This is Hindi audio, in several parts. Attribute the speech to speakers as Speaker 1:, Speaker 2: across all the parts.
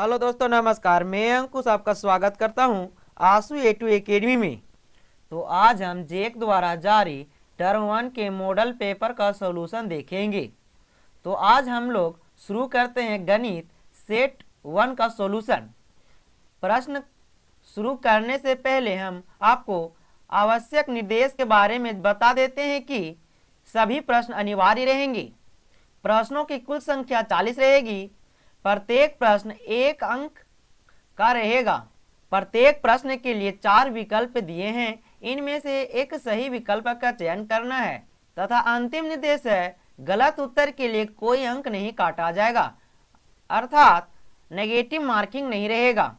Speaker 1: हेलो दोस्तों, नमस्कार। मैं अंकुश आपका स्वागत करता हूं आंसू A2 एकेडमी में। तो आज हम जेक द्वारा जारी टर्म 1 के मॉडल पेपर का सॉल्यूशन देखेंगे। तो आज हम लोग शुरू करते हैं गणित सेट 1 का सॉल्यूशन। प्रश्न शुरू करने से पहले हम आपको आवश्यक निर्देश के बारे में बता देते हैं कि सभी प्रश्न अनिवार्य रहेंगे। प्रश्नों की कुल संख्या 40 रहेगी। प्रत्येक प्रश्न 1 अंक का रहेगा। प्रत्येक प्रश्न के लिए 4 विकल्प दिए हैं। इनमें से एक सही विकल्प का चयन करना है तथा अंतिम निर्देश है गलत उत्तर के लिए कोई अंक नहीं काटा जाएगा, अर्थात नेगेटिव मार्किंग नहीं रहेगा।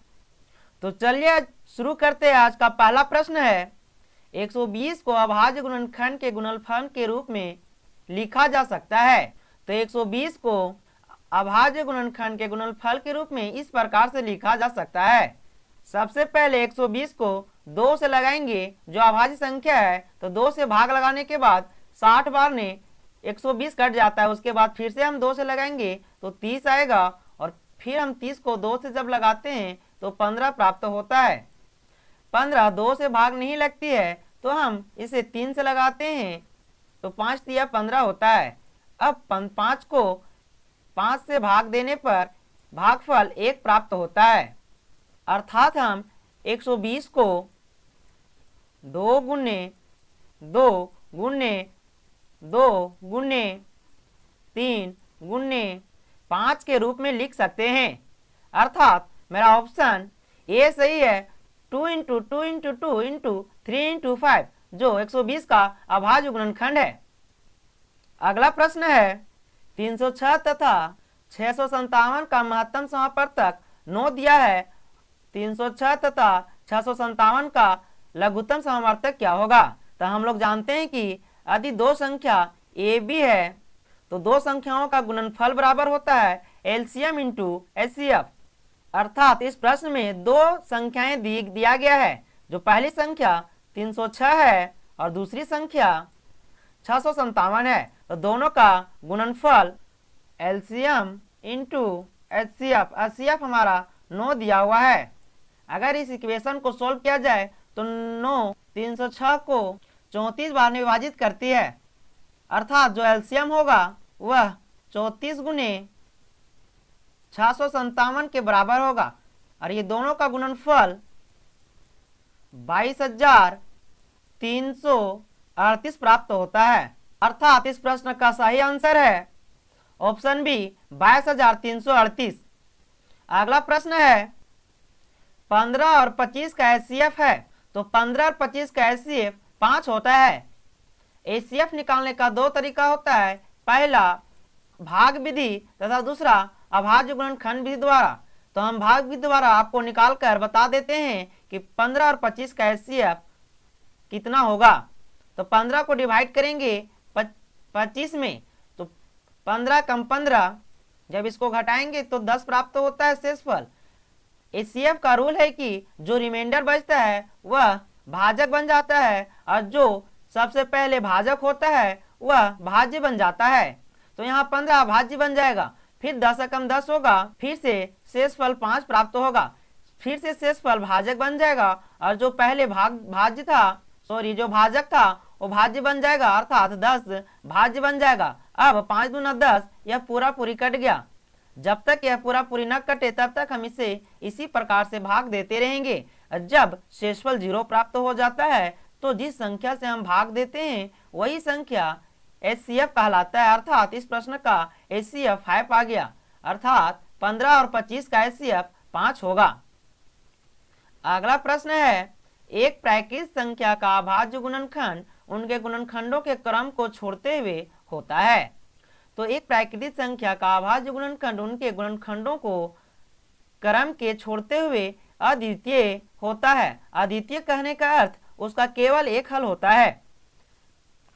Speaker 1: तो चलिए शुरू करते हैं। आज का पहला प्रश्न है 120 को अभाज्य गुणनखंड के गुणनफल के रूप में लिखा जा सकता है। तो 120 को अभाज्य गुणनखंड के गुणनफल के रूप में इस प्रकार से लिखा जा सकता है। सबसे पहले 120 को 2 से लगाएंगे जो अभाज्य संख्या है। तो 2 से भाग लगाने के बाद 60 बार ने 120 कट जाता है। उसके बाद फिर से हम 2 से लगाएंगे तो 30 आएगा और फिर हम 30 को 2 से जब लगाते हैं तो 15 प्राप्त होता है। 15 2 से भाग नहीं लगती है तो हम इसे 3 से लगाते हैं तो 5 तिया 15 होता है। अब 5 को 5 से भाग देने पर भागफल 1 प्राप्त होता है, अर्थात हम 120 को 2 गुने 2 गुने 2 गुने 3 गुने 5 के रूप में लिख सकते हैं। अर्थात मेरा ऑप्शन ए सही है। 2 इंटू 2 इंटू 2 इंटू 3 इंटू 5 जो 120 का अभाज्य गुणनखंड है। अगला प्रश्न है 306 तथा 657 का महत्तम समापवर्तक 9 दिया है। 306 तथा 657 का लघुत्तम समापवर्तक क्या होगा? तो हम लोग जानते हैं कि यदि दो संख्या ए बी है तो दो संख्याओं का गुणनफल बराबर होता है एलसीएम इंटू एचसीएफ। अर्थात इस प्रश्न में दो संख्याएं दिया गया है। जो पहली संख्या 306 है और दूसरी संख्या 657 है। तो दोनों का गुणनफल एलसीएम इंटू एचसीएफ। एचसीएफ हमारा 9 दिया हुआ है। अगर इस इक्वेशन को सोल्व किया जाए तो 9 306 को 34 बार में विभाजित करती है, अर्थात जो एलसीएम होगा वह 34 गुने 657 के बराबर होगा और ये दोनों का गुणनफल 22,338 प्राप्त होता है। अर्थात इस प्रश्न का सही आंसर है ऑप्शन बी 22,338। अगला प्रश्न है 15 और 25 का एचसीएफ है। तो 15 और 25 का एचसीएफ 5 होता है। एचसीएफ निकालने का 2 तरीका होता है, पहला भाग विधि तथा दूसरा अभाज्य गुणनखंड विधि द्वारा। तो हम भाग विधि द्वारा आपको निकाल कर बता देते हैं कि 15 और 25 का एचसीएफ कितना होगा। तो 15 को डिवाइड करेंगे 25 में तो 15 कम 15, जब इसको घटाएंगे तो 10 प्राप्त होता है शेषफल। एचसीएफ का रूल है कि जो रिमाइंडर बचता है वह भाजक बन जाता है और जो सबसे पहले भाजक होता है वह भाज्य बन जाता है। तो यहाँ 15 भाज्य बन जाएगा, फिर 10 से कम 10 होगा, फिर से शेषफल 5 प्राप्त होगा, फिर से शेषफल भाजक बन जाएगा और जो पहले भाज्य था जो भाजक था वो भाज्य बन जाएगा, अर्थात 10 भाज्य बन जाएगा। अब 5 दूना 10, यह पूरा पूरी कट गया। जब तक यह पूरा पूरी न कटे तब तक हम इसे इसी प्रकार से भाग देते रहेंगे। जब शेषफल 0 प्राप्त हो जाता है तो जिस संख्या से हम भाग देते हैं वही संख्या एचसीएफ कहलाता है। अर्थात इस प्रश्न का एचसीएफ 5 आ गया, अर्थात 15 और 25 का एचसीएफ 5 होगा। अगला प्रश्न है एक प्राकृतिक संख्या का अभाज्य गुणनखंड उनके गुणनखंडों के क्रम को छोड़ते हुए होता है। तो एक प्राकृतिक संख्या का अभाज्य गुणनखंड उनके गुणनखंडों को क्रम के छोड़ते हुए अद्वितीय होता है। अद्वितीय कहने का अर्थ उसका केवल एक हल होता है।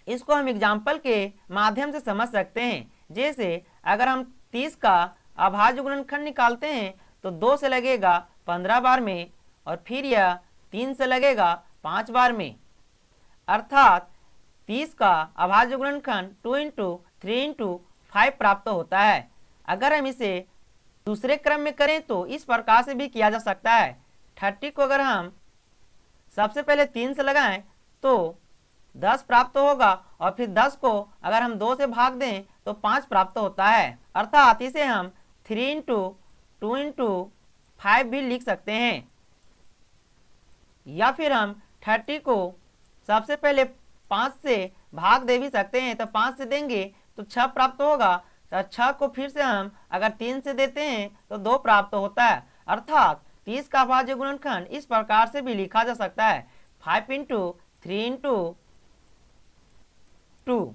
Speaker 1: इसको हम एग्जाम्पल के माध्यम से समझ सकते हैं। जैसे अगर हम 30 का अभाज्य गुणनखंड निकालते हैं तो 2 से लगेगा 15 बार में और फिर यह 3 से लगेगा 5 बार में, अर्थात 30 का अभाज्य गुणनखंड 2 इंटू 3 इंटू 5 प्राप्त होता है। अगर हम इसे दूसरे क्रम में करें तो इस प्रकार से भी किया जा सकता है। 30 को अगर हम सबसे पहले 3 से लगाएं तो 10 प्राप्त होगा, और फिर 10 को अगर हम 2 से भाग दें तो 5 प्राप्त होता है। अर्थात इसे हम 3 इंटू 2 इंटू 5 भी लिख सकते हैं। या फिर हम 30 को सबसे पहले 5 से भाग दे भी सकते हैं, तो 5 से देंगे तो 6 प्राप्त होगा, तो 6 को फिर से हम अगर 3 से देते हैं तो 2 प्राप्त होता है। अर्थात 30 का अभाज्य गुणनखंड इस प्रकार से भी लिखा जा सकता है, 5 इंटू 3 इंटू 2।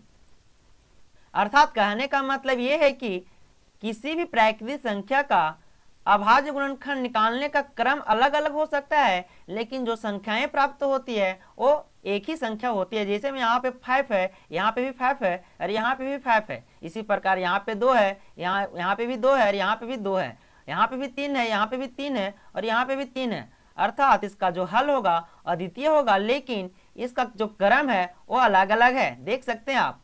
Speaker 1: अर्थात कहने का मतलब ये है कि किसी भी प्राकृतिक संख्या का अभाज्य गुणनखंड निकालने का क्रम अलग अलग हो सकता है, लेकिन जो संख्याएं प्राप्त होती है वो एक ही संख्या होती है। जैसे में यहाँ पे 5 है, यहाँ पे भी 5 है, और यहाँ पे भी 5 है। इसी प्रकार यहाँ पे 2 है, यहाँ पे भी 2 है, और यहाँ पे भी 2 है, यहाँ पे भी 3 है, यहाँ पे भी 3 है, और यहाँ पे भी 3 है। अर्थात इसका जो हल होगा अद्वितीय होगा, लेकिन इसका जो क्रम है वो अलग अलग है, देख सकते हैं आप।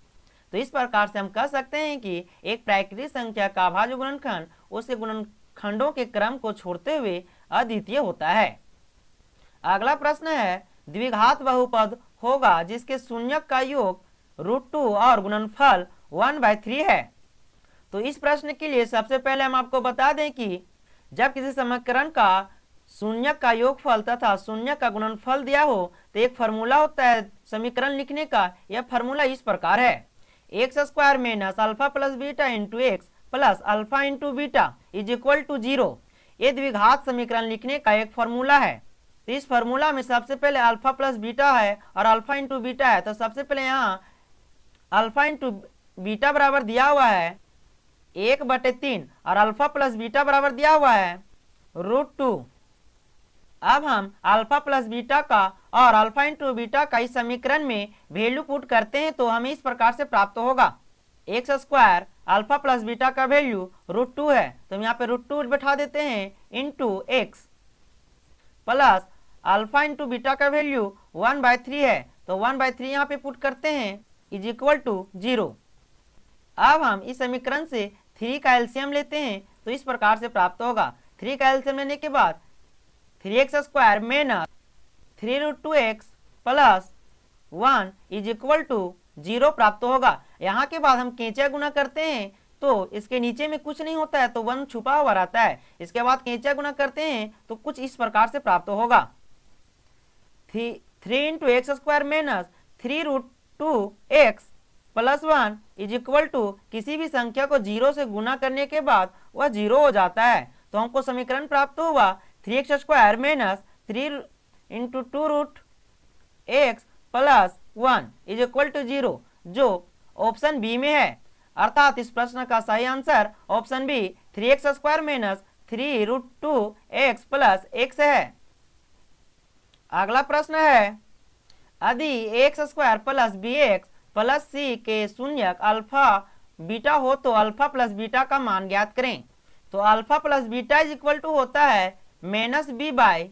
Speaker 1: तो इस प्रकार से हम कह सकते हैं कि एक प्राकृतिक संख्या का अभाज्य गुणनखंड उसके गुणनखंडों के क्रम को छोड़ते हुए अद्वितीय होता है। अगला प्रश्न है, द्विघात बहुपद होगा जिसके शून्यक का योग √2 और गुणनफल 1/3 है। तो इस प्रश्न के लिए सबसे पहले हम आपको बता दें कि जब किसी समीकरण का शून्यक का योगफल तथा शून्यक का गुणनफल दिया हो तो एक फॉर्मूला होता है समीकरण लिखने का। यह फॉर्मूला इस प्रकार है, x square minus alpha plus beta into x plus alpha into beta is equal to 0। ये द्विघात समीकरण लिखने का एक फॉर्मूला है। तो इस फॉर्मूला में सबसे पहले अल्फा प्लस बीटा है और अल्फा इंटू बीटा है। तो सबसे पहले यहाँ अल्फा इंटू बीटा बराबर दिया हुआ है 1/3 और अल्फा प्लस बीटा बराबर दिया हुआ है √2। अब हम अल्फा प्लस बीटा का और अल्फा इंटू बीटा का इस समीकरण में वैल्यू पुट करते हैं तो हमें इस प्रकार से प्राप्त होगा, x square alpha plus beta का वैल्यू √2 है, तो हम यहाँ पे √2 बैठा देते हैं into x plus alpha into beta का वैल्यू 1/3 है, तो 1/3 यहाँ पे पुट करते हैं इज इक्वल टू 0। अब हम इस समीकरण से 3 का एलसीएम लेते हैं तो इस प्रकार से प्राप्त होगा, 3 का एलसीएम लेने के बाद 3x square minus 3√2x plus 1 is equal to 0 प्राप्त होगा। यहाँ के बाद हम केंचा गुना करते हैं तो इसके नीचे में कुछ नहीं होता है तो 1 छुपा हुआ रहता है। इसके बाद केंचा गुना करते हैं तो कुछ इस प्रकार से प्राप्त होगा, 3 into x square minus 3√2x plus 1 is equal to किसी भी संख्या को 0 से गुना करने के बाद वह 0 हो जाता है। तो हमको समीकरण प्राप्त हुआ 3x square minus 3 into 2√x plus 1 is equal to 0, जो ऑप्शन बी में है। अर्थात इस प्रश्न का सही answer option B 3x square minus 3√2x plus x है। अगला प्रश्न है, यदि x square plus bx plus c के शून्यक अल्फा बीटा हो तो अल्फा प्लस बीटा का मान ज्ञात करें। तो alpha plus beta is equal to होता है -b/a,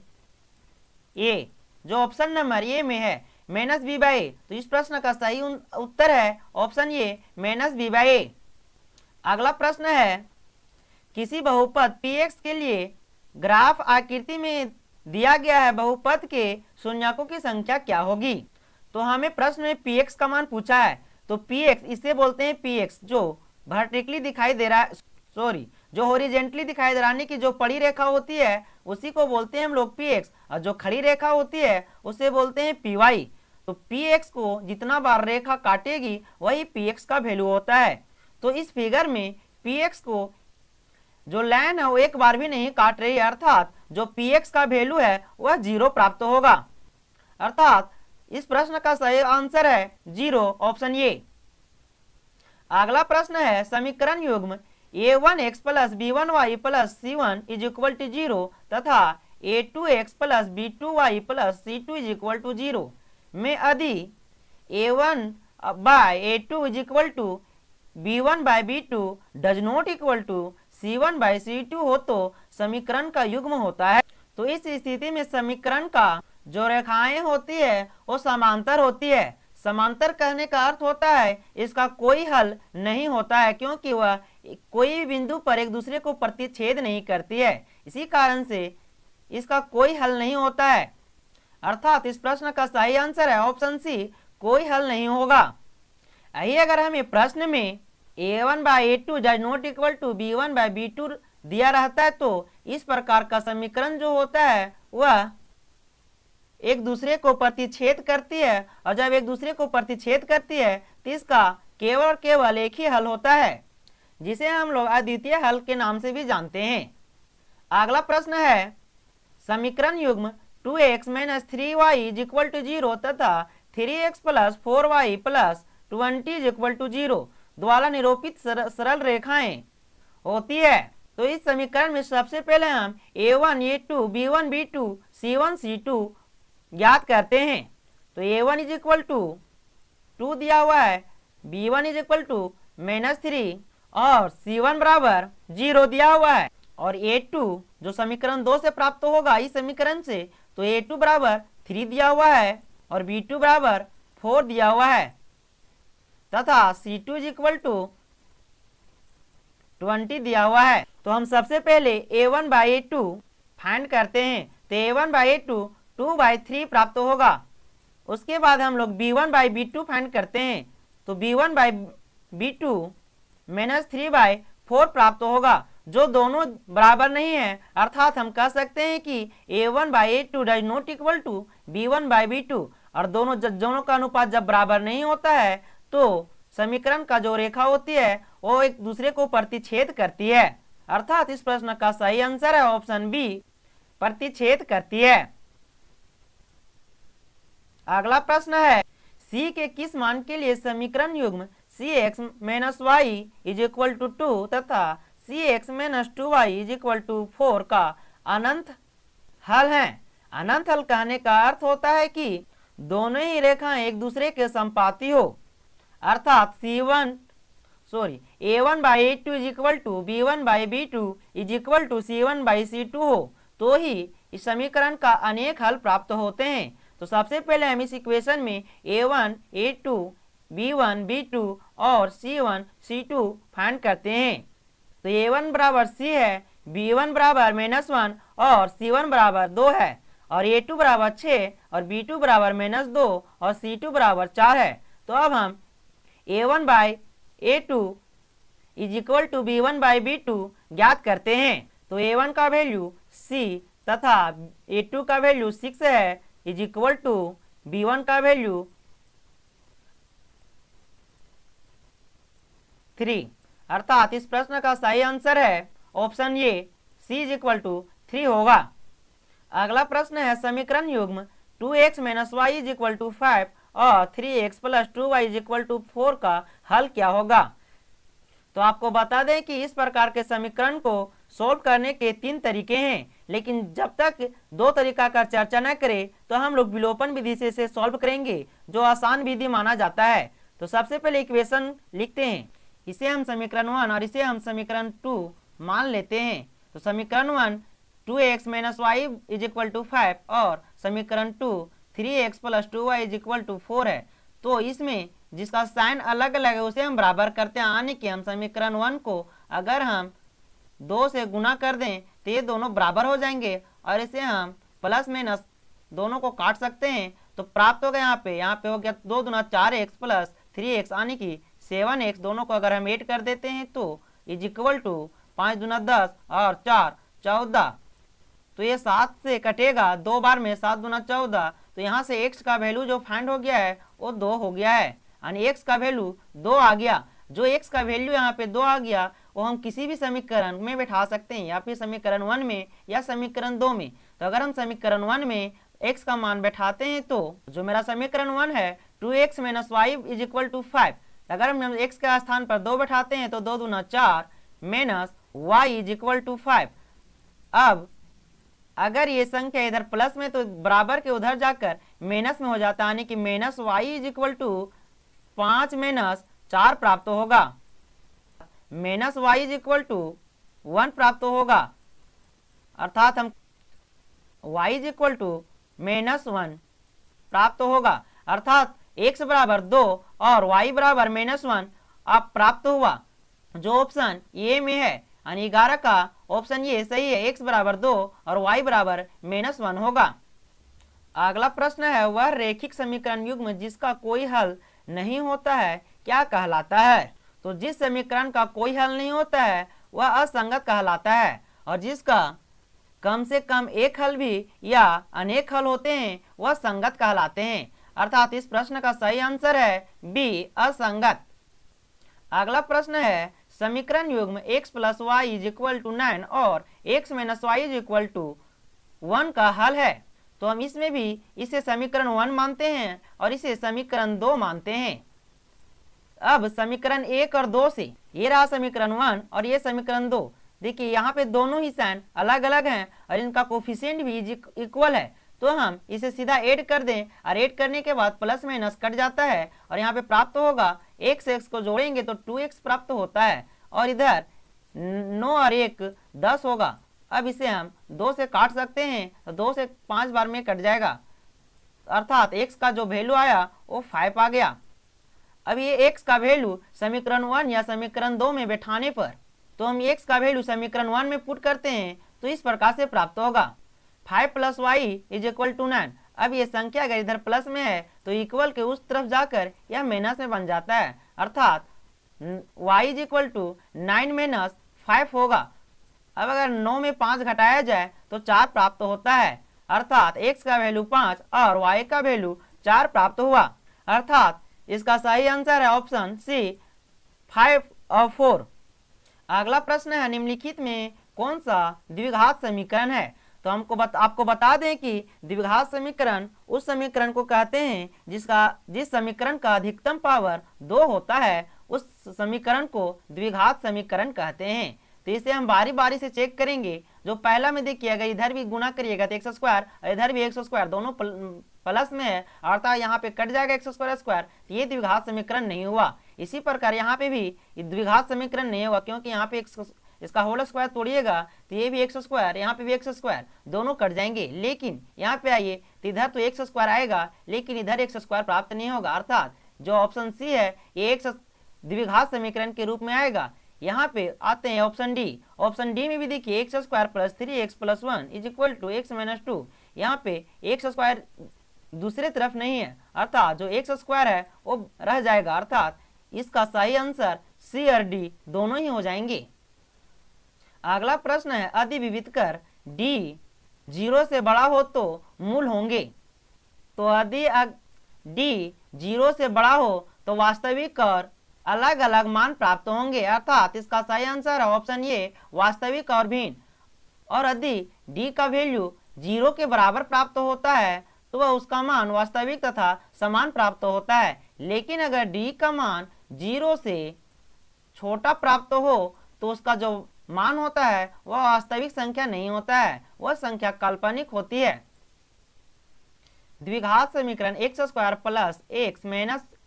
Speaker 1: जो ऑप्शन नंबर ए में है, -b/a। तो इस प्रश्न का सही उत्तर है ऑप्शन ए -b/a। अगला प्रश्न है, किसी बहुपद px के लिए ग्राफ आकृति में दिया गया है, बहुपद के शून्यकों की संख्या क्या होगी। तो हमें प्रश्न में px का मान पूछा है, तो px इसे बोलते हैं px जो वर्टिकली दिखाई दे रहा है, जो हॉरिजेंटली दिखाई दे रहा है, कि जो पड़ी रेखा होती है उसी को बोलते हैं हम लोग px, और जो खड़ी रेखा होती है उसे बोलते हैं py। तो px को जितना बार रेखा काटेगी वही px का वैल्यू होता है। तो इस फिगर में px को जो लाइन है वो एक बार भी नहीं काट रही है, अर्थात जो px का वैल्यू है वह 0 प्राप्त होगा। अर्थात इस प्रश्न का सही आंसर है 0, ऑप्शन ए। अगला प्रश्न है, समीकरण युग्म a1x plus b1y plus c1 is equal to 0 तथा a2x plus b2y plus c2 is equal to 0 में यदि a1 by a2 is equal to b1 by b2 does not equal to c1 by c2 हो तो समीकरण का युग्म होता है। तो इस स्थिति में समीकरण का जो रेखाएं होती है वो समांतर होती है, समांतर कहने का अर्थ होता है इसका कोई हल नहीं होता है, क्योंकि वह कोई भी बिंदु पर एक दूसरे को प्रतिच्छेद नहीं करती है। इसी कारण से इसका कोई हल नहीं होता है। अर्थात इस प्रश्न का सही आंसर है ऑप्शन सी, कोई हल नहीं होगा। आइए अगर हमें प्रश्न में a1/a2 is not equal to b1/b2 दिया रहता है तो इस प्रकार का समीकरण जो होता है वह एक दूसरे को प्रतिच्छेद करती है, और जब एक दूसरे को प्रतिच्छेद करती है तो इसका केवल और केवल एक ही हल होता है, जिसे हम लोग अद्वितीय हल के नाम से भी जानते हैं। अगला प्रश्न है समीकरण युग्म 2x - 3y = 0 तथा 3x + 4y + 20 = 0 द्वारा निरूपित सरल रेखाएं होती है। तो इस समीकरण में सबसे पहले हम a1 a2 b1 b2 c1 c2 ज्ञात करते हैं। तो a1 = 2 दिया हुआ है, b1 = -3 और c1 बराबर 0 दिया हुआ है, और a2 जो समीकरण 2 से प्राप्त होगा इस समीकरण से, तो a2 बराबर 3 दिया हुआ है और b2 बराबर 4 दिया हुआ है, तथा c2 = 20 दिया हुआ है। तो हम सबसे पहले a1/a2 फाइंड करते हैं। तो a1/a2 2/3 प्राप्त होगा। उसके बाद हम लोग b1/b2 फाइंड करते हैं। तो b1/b2 -3/4 प्राप्त होगा, जो दोनों बराबर नहीं है। अर्थात हम कह सकते हैं कि a1/a2 does not equal to b1/b2, और दोनों का अनुपात जब बराबर नहीं होता है तो समीकरण का जो रेखा होती है वो एक दूसरे को प्रतिच्छेद करती है। अर्थात इस प्रश्न का सही आंसर है ऑप्शन बी, प्रतिच्छेद करती है। अगला प्रश्न है c के किस मान के लिए समीकरण युग्म cx - y = 2 तथा cx - 2y = 4 का अनंत हल है। अनंत हल कहने का अर्थ होता है कि दोनों ही रेखाएं एक दूसरे के संपाती हो, अर्थात a1/a2 = b1/b2 = c1/c2 हो, तो ही इस समीकरण का अनेक हल प्राप्त होते हैं। तो सबसे पहले हम इस इक्वेशन में a1 a2 b1 b2 और c1 c2 फाइंड करते हैं। तो a1 बराबर c है, b1 बराबर -1 और c1 बराबर 2 है, और a2 बराबर 6 और b2 बराबर -2 और c2 बराबर 4 है। तो अब हम a1/a2 = b1/b2 ज्ञात करते हैं। तो a1 का वैल्यू c तथा a2 का वैल्यू 6 है, = b1 का वैल्यू 3। अर्थात इस प्रश्न का सही आंसर है ऑप्शन ए, c = 3 होगा। अगला प्रश्न है समीकरण युग्म 2x - y = 5 और 3x + 2y = 4 का हल क्या होगा। तो आपको बता दें कि इस प्रकार के समीकरण को सॉल्व करने के 3 तरीके हैं, लेकिन जब तक 2 तरीका का चर्चा न करें तो हम लोग विलोपन विधि से इसे सॉल्व करेंगे, जो आसान विधि माना जाता है। तो सबसे पहले इक्वेशन लिखते हैं, इसे हम समीकरण 1 और इसे हम समीकरण 2 मान लेते हैं। तो समीकरण 1 2x - y = 5 और समीकरण 2 3x + 2y = 4 है। तो इसमें जिसका साइन अलग अलग है उसे हम बराबर करते हैं, यानी कि हम समीकरण 1 को अगर हम 2 से गुना कर दें तो ये दोनों बराबर हो जाएंगे, और इसे हम प्लस माइनस दोनों को काट सकते हैं। तो प्राप्त हो गया यहाँ पे हो गया 2 दूना 4x + 3x यानी कि 7x। दोनों को अगर हम ऐड कर देते हैं तो = 5 दूना 10 और 4 14। तो ये 7 से कटेगा 2 बार में, 7 दूना 14। तो यहाँ से x का वैल्यू जो फाइंड हो गया है वो 2 हो गया है, यानी x का वैल्यू 2 आ गया। जो x का वैल्यू यहाँ पे 2 आ गया वो हम किसी भी समीकरण में बैठा सकते हैं, या फिर समीकरण 1 में या समीकरण 2 में। तो अगर हम समीकरण 1 में x का मान बैठाते हैं तो जो मेरा समीकरण 1 है 2x - y = 5, अगर हम x के स्थान पर 2 बैठाते हैं तो 2 दूना 4 -y = 5। अब अगर ये संख्या इधर प्लस में तो बराबर के उधर जाकर माइनस में हो जाता है, यानी कि -y = 5 - 4 प्राप्त होगा, -y = 1 प्राप्त होगा। अर्थात हम y = -1 प्राप्त होगा। अर्थात x बराबर 2 और y बराबर -1 अब प्राप्त हुआ, जो ऑप्शन ए में है, यानी 11 का ऑप्शन ये सही है। x बराबर 2 और y बराबर -1 होगा। अगला प्रश्न है, वह रैखिक समीकरण युग्म जिसका कोई हल नहीं होता है क्या कहलाता है? तो जिस समीकरण का कोई हल नहीं होता है वह असंगत कहलाता है, और जिसका कम से कम एक हल भी या अनेक हल होते हैं वह संगत कहलाते हैं। अर्थात इस प्रश्न का सही आंसर है बी, असंगत। अगला प्रश्न है, समीकरण युग्म x + y = 9 और x - y = 1 का हल है। तो हम इसमें भी इसे समीकरण 1 मानते हैं और इसे समीकरण 2 मानते हैं। अब समीकरण 1 और 2 से, ये रहा समीकरण 1 और ये समीकरण 2, देखिए यहाँ पे दोनों ही साइन अलग अलग हैं और इनका कोफिशिएंट भी इक्वल है, तो हम इसे सीधा ऐड कर दें और ऐड करने के बाद प्लस माइनस कट जाता है और यहाँ पे प्राप्त होगा x को जोड़ेंगे तो 2x प्राप्त होता है, और इधर 9 और 1 10 होगा। अब इसे हम 2 से काट सकते हैं तो 2 से 5 बार में कट जाएगा, अर्थात x का जो वैल्यू आया वो 5 आ गया। अब ये x का वैल्यू समीकरण 1 या समीकरण 2 में बैठाने पर, तो हम x का वैल्यू समीकरण 1 में पुट करते हैं तो इस प्रकार से प्राप्त होगा 5 + y = 9। अब ये संख्या अगर इधर प्लस में है तो इक्वल के उस तरफ जाकर यह माइनस में बन जाता है, अर्थात y = 9 - 5 होगा। अब अगर 9 में 5 घटाया जाए तो 4 प्राप्त होता है, अर्थात x का वैल्यू 5 और y का वैल्यू 4 प्राप्त हुआ, अर्थात इसका सही आंसर है ऑप्शन सी, 5 और 4। अगला प्रश्न है, निम्नलिखित में कौन सा द्विघात समीकरण है? तो आपको बता दें कि द्विघात समीकरण उस समीकरण को कहते हैं जिस समीकरण का अधिकतम पावर 2 होता है, उस समीकरण को द्विघात समीकरण कहते हैं। तो इसे हम बारी बारी से चेक करेंगे। जो पहला में देखिए, अगर इधर भी गुना करिएगा तो x² और इधर भी x², दोनों प्लस में है, अर्थात यहाँ पे कट जाएगा x², तो ये द्विघात समीकरण नहीं हुआ। इसी प्रकार यहाँ पे भी द्विघात समीकरण नहीं होगा, क्योंकि यहाँ पे इसका होल स्क्वायर तोड़िएगा तो ये भी x², यहाँ पे भी x², दोनों कट जाएंगे। लेकिन यहाँ पे आइए तो इधर तो x² आएगा, लेकिन इधर x² प्राप्त नहीं होगा, अर्थात जो ऑप्शन सी है ये x द्विघात समीकरण के रूप में आएगा। यहाँ पे आते हैं ऑप्शन डी। ऑप्शन डी में भी देखिए x² + 3x + 1 = x - 2। यहाँ पे x² दूसरे तरफ नहीं है, अर्थात जो x² है वो रह जाएगा, अर्थात इसका सही आंसर सी और डी दोनों ही हो जाएंगे। अगला प्रश्न है, यदि विविधकर d 0 से बड़ा हो तो मूल होंगे। तो यदि d 0 से बड़ा हो तो वास्तविक और अलग अलग मान प्राप्त होंगे, अर्थात इसका सही आंसर है ऑप्शन ए, वास्तविक और भिन्न। और यदि d का वैल्यू 0 के बराबर प्राप्त होता है तो वह उसका मान वास्तविक तथा समान प्राप्त होता है। लेकिन अगर d का मान 0 से छोटा प्राप्त हो तो उसका जो मान होता है वह वास्तविक संख्या नहीं होता है, वह संख्या काल्पनिक होती है। द्विघात समीकरण x² + x -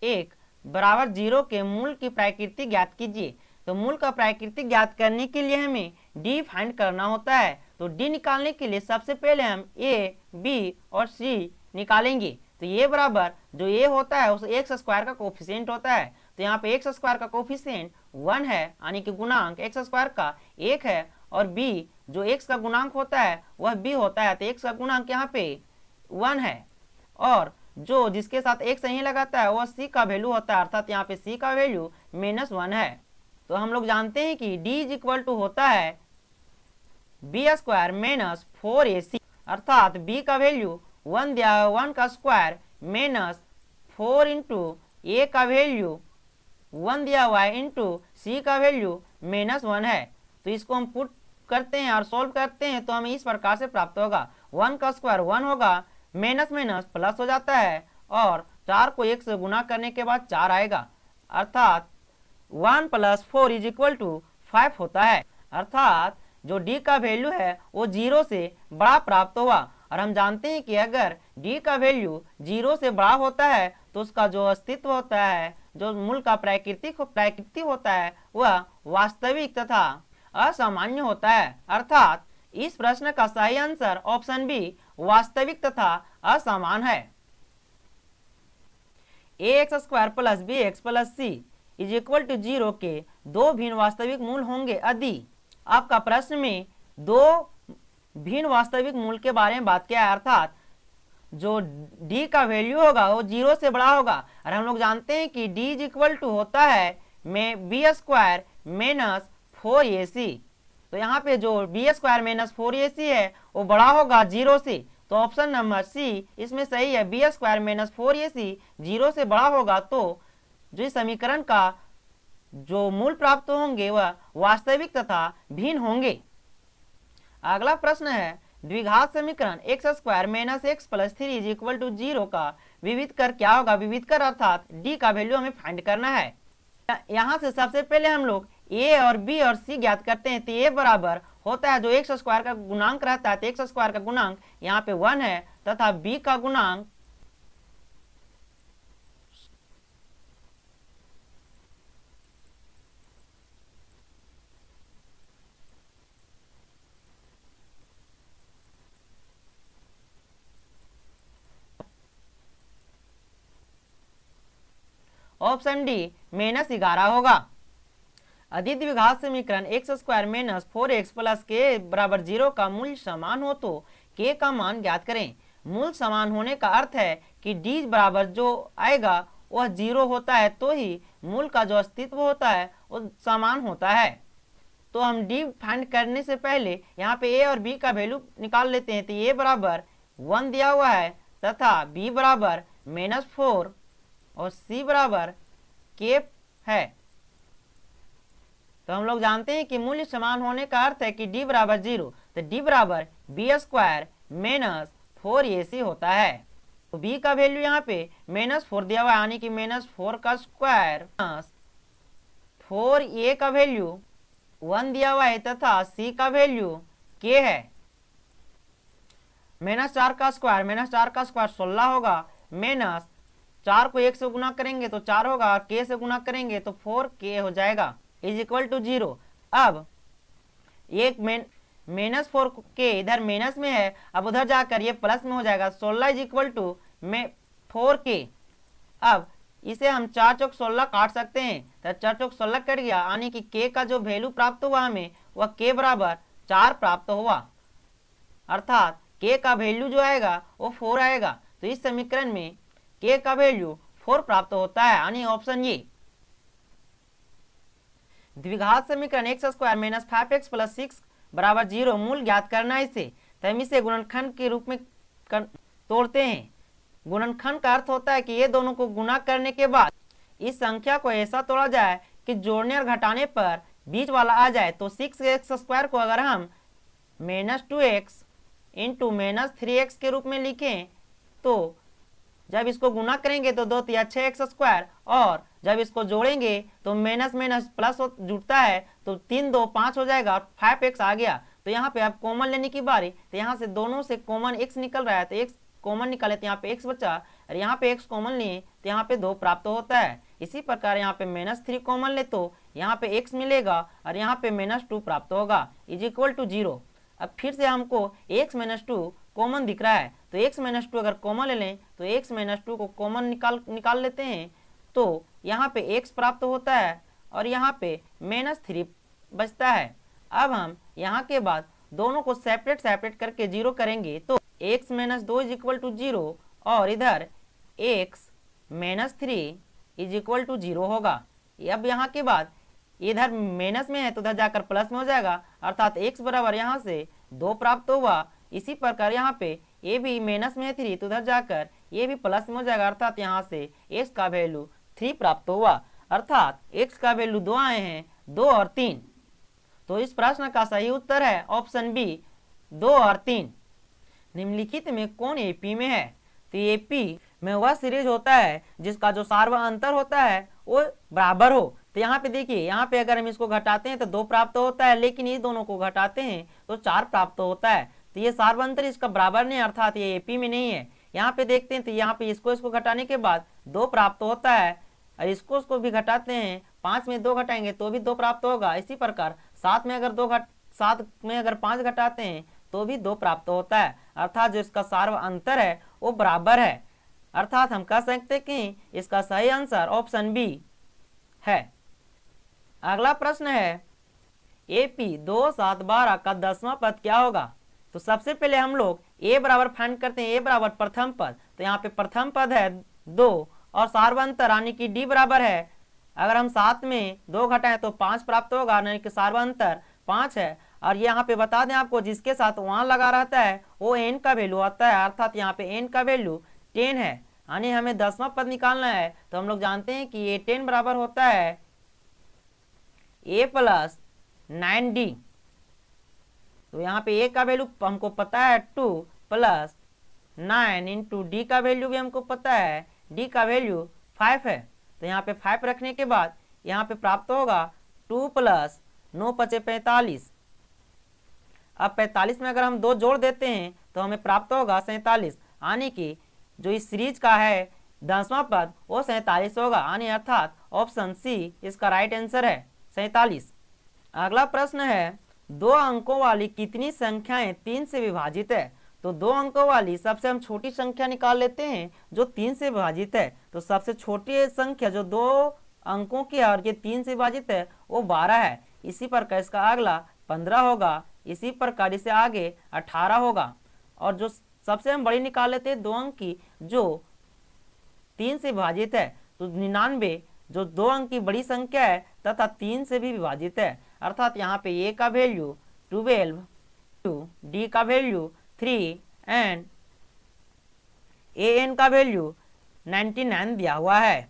Speaker 1: 1 = 0 के मूल की प्रकृति ज्ञात कीजिए। तो मूल का प्रकृति ज्ञात करने के लिए हमें d फाइंड करना होता है। तो d निकालने के लिए सबसे पहले हम a, b और c निकालेंगे। तो ये बराबर जो a होता है उस x² का कोफिशिएंट होता है। तो यहाँ पे x² का कोफिशिएंट 1 है, यानी कि गुणांक x² का 1 है, और b जो x का गुणांक होता है वह b होता है, तो x का गुणांक यहाँ पे 1 है, और जो जिसके साथ x नहीं लगाता है वह c का वैल्यू होता है, अर्थात यहाँ पे c का वैल्यू -1 है। तो हम लोग जानते हैं कि d = होता है b² - 4ac, अर्थात b का वैल्यू 1 दिया है, 1 का स्क्वायर -4 इंटू a का वैल्यू 1 दिया हुआ है इंटू c का वैल्यू -1 है। तो इसको हम पुट करते हैं और सॉल्व करते हैं तो हमें इस प्रकार से प्राप्त होगा, 1 का स्क्वायर 1 होगा, माइनस माइनस प्लस हो जाता है, और 4 को 1 से गुना करने के बाद 4 आएगा, अर्थात 1 + 4 = 5 होता है। अर्थात जो d का वैल्यू है वो 0 से बड़ा प्राप्त हुआ, और हम जानते हैं कि अगर d का वैल्यू 0 से बड़ा होता है तो उसका जो अस्तित्व होता है, जो मूल का प्रकृति होता है, वह वास्तविक तथा असामान्य होता है। अर्थात इस प्रश्न का सही आंसर ऑप्शन बी, वास्तविक तथा असमान है। A X square plus B X plus C is equal to 0 के दो भिन्न वास्तविक मूल होंगे यदि आपका प्रश्न में दो भिन्न वास्तविक मूल के बारे में बात किया है, अर्थात जो d का वैल्यू होगा वो 0 से बड़ा होगा। और हम लोग जानते हैं कि d इज इक्वल टू होता है में बी स्क्वायर माइनस 4ac। तो यहाँ पे जो बी स्क्वायर माइनस 4ac है वो बड़ा होगा 0 से। तो ऑप्शन नंबर सी इसमें सही है, बी स्क्वायर माइनस 4ac 0 से बड़ा होगा। तो जो इस समीकरण का जो मूल प्राप्त होंगे वह वास्तविक तथा भिन्न होंगे। अगला प्रश्न है द्विघात समीकरण x square minus x plus 3 is equal to 0 का विविध कर क्या होगा। विविध कर अर्थात डी का वैल्यू हमें फाइंड करना है। यहाँ से सबसे पहले हम लोग ए और बी और सी ज्ञात करते हैं। तो ए बराबर होता है जो एक्स स्क्वायर का गुणांक रहता है, तो एक्स स्क्वायर का गुणांक यहाँ पे 1 है तथा बी का गुणांक ऑप्शन डी माइनस 11 होगा। अदित द्विघात समीकरण x square minus 4x plus के बराबर 0 का मूल्य समान हो तो k का मान ज्ञात करें। मूल समान होने का अर्थ है कि d बराबर जो आएगा वह 0 होता है तो ही मूल का जो अस्तित्व होता है वो समान होता है। तो हम d फाइंड करने से पहले यहाँ पे a और b का वैल्यू निकाल लेते हैं। तो a बराबर 1 दिया हुआ है तथा b बराबर -4 और c बराबर k है। तो हम लोग जानते हैं कि मूल्य समान होने का अर्थ है कि d बराबर 0, तो d बराबर बी स्क्वायर माइनस 4ac होता है। तो b का वैल्यू यहाँ पे -4 दिया हुआ है, यानी कि -4 का स्क्वायर माइनस 4a का वैल्यू 1 दिया हुआ है तथा c का वैल्यू k है। -4 का स्क्वायर 16 होगा, माइनस 4 को 1 से गुना करेंगे तो 4 होगा और k से गुना करेंगे तो 4k हो जाएगा इज इक्वल टू 0। अब एक -4 के इधर माइनस में है, अब उधर जाकर ये प्लस में हो जाएगा। 16 इज इक्वल टू 4k। अब इसे हम 4 चौक 16 काट सकते हैं, तो 4 चौक 16 कट गया, यानी कि k का जो वैल्यू प्राप्त हुआ हमें वह k बराबर 4 प्राप्त हुआ, अर्थात k का वैल्यू जो आएगा वो 4 आएगा। तो इस समीकरण में k का वैल्यू 4 प्राप्त होता है, यानी ऑप्शन ये। द्विघात समीकरण x square minus 5x plus 6 बराबर 0 मूल ज्ञात करना है इसे। तो हम इसे गुणनखंड के रूप में तोड़ते हैं। गुणनखंड का अर्थ होता है कि ये दोनों को गुणा करने के बाद इस संख्या को ऐसा तोड़ा जाए कि जोड़ने और घटाने पर बीच वाला आ जाए। तो 6x स्क्वायर को अगर हम -2x इंटू -3x के रूप में लिखें तो जब इसको गुना करेंगे तो 2 या 6x स्क्वायर, और जब इसको जोड़ेंगे तो माइनस माइनस प्लस जुड़ता है तो 3 2 5 हो जाएगा और 5x आ गया। तो यहाँ पे आप कॉमन लेने की बारी, तो यहाँ से दोनों से कॉमन x निकल रहा है तो x कॉमन निकाले तो यहाँ पे x बचा, और यहाँ पे x कॉमन लिए तो यहाँ पे 2 प्राप्त होता है। इसी प्रकार यहाँ पे -3 कॉमन ले तो यहाँ पे x मिलेगा और यहाँ पे -2 प्राप्त होगा इज इक्वल टू 0। अब फिर से हमको x -2 कॉमन दिख रहा है, तो x -2 अगर कॉमन ले लें तो x -2 को कॉमन निकाल लेते हैं, तो यहाँ पे x प्राप्त होता है और यहाँ पे -3 बचता है। अब हम यहाँ के बाद दोनों को सेपरेट करके 0 करेंगे तो x -2 इज इक्वल टू 0 और इधर x -3 इज इक्वल टू 0 होगा। अब यहाँ के बाद इधर माइनस में है तो उधर जाकर प्लस में हो जाएगा, अर्थात x बराबर यहाँ से 2 प्राप्त हुआ। इसी प्रकार यहाँ पे ये भी माइनस में है 3 तो उधर जाकर ये भी प्लस में हो जाएगा, अर्थात यहाँ से x का वैल्यू 3 प्राप्त हुआ, अर्थात x का वैल्यू 2 आए हैं, 2 और 3। तो इस प्रश्न का सही उत्तर है ऑप्शन बी 2 और 3। निम्नलिखित में कौन एपी में है। तो एपी में वह सीरीज होता है जिसका जो सार्व अंतर होता है वो बराबर हो। तो यहाँ पे देखिए, यहाँ पे अगर हम इसको घटाते हैं तो 2 प्राप्त होता है, लेकिन ये दोनों को घटाते हैं तो 4 प्राप्त होता है। तो ये सार्व अंतर इसका बराबर नहीं, अर्थात ये एपी में नहीं है। यहाँ पे देखते हैं तो यहाँ पे इसको घटाने के बाद 2 प्राप्त होता है, और इसको भी घटाते हैं, 5 में 2 घटाएंगे तो भी 2 प्राप्त होगा। इसी प्रकार 7 में अगर 5 घटाते हैं तो भी 2 प्राप्त होता है, अर्थात जो इसका सार्व अंतर है वो बराबर है। अर्थात हम कह सकते हैं कि इसका सही आंसर ऑप्शन बी है। अगला प्रश्न है AP 2 7 12 का 10वां पद क्या होगा। तो सबसे पहले हम लोग a बराबर फाइंड करते हैं। a बराबर प्रथम पद, तो यहाँ पे प्रथम पद है 2 और सार्वंतर यानी कि d बराबर है, अगर हम 7 में 2 घटाएं तो 5 प्राप्त होगा, यानी कि सार्वंतर 5 है। और यहाँ पे बता दें आपको, जिसके साथ वहां लगा रहता है वो n का वैल्यू आता है, अर्थात यहाँ पे n का वैल्यू 10 है, यानी हमें 10वां पद निकालना है। तो हम लोग जानते हैं कि ये 10 बराबर होता है a प्लस 9d। तो यहाँ पे a का वैल्यू हमको पता है 2 प्लस 9 इंटू डी का वैल्यू भी हमको पता है, d का वैल्यू 5 है। तो यहाँ पे 5 रखने के बाद यहाँ पे प्राप्त होगा 2 प्लस 9 पचे 45। अब 45 में अगर हम 2 जोड़ देते हैं तो हमें प्राप्त होगा 47, यानी कि जो इस सीरीज का है 10वां पद वो 47 होगा, यानी अर्थात ऑप्शन सी इसका राइट आंसर है 47। अगला प्रश्न है 2 अंकों वाली कितनी संख्याएं 3 से विभाजित है। तो 2 अंकों वाली सबसे हम छोटी संख्या निकाल लेते हैं जो 3 से विभाजित है। तो सबसे छोटी संख्या जो 2 अंकों की है और ये 3 से विभाजित है वो 12 है। इसी प्रकार इसका अगला 15 होगा, इसी प्रकार इसे आगे 18 होगा। और जो सबसे हम बड़ी निकाल लेते हैं 2 अंक की जो 3 से विभाजित है, तो 99 जो 2 अंक की बड़ी संख्या है तथा 3 से भी विभाजित है, अर्थात यहाँ पे a का वैल्यू 12, d का वैल्यू 3 एंड an का वैल्यू 99 दिया हुआ है।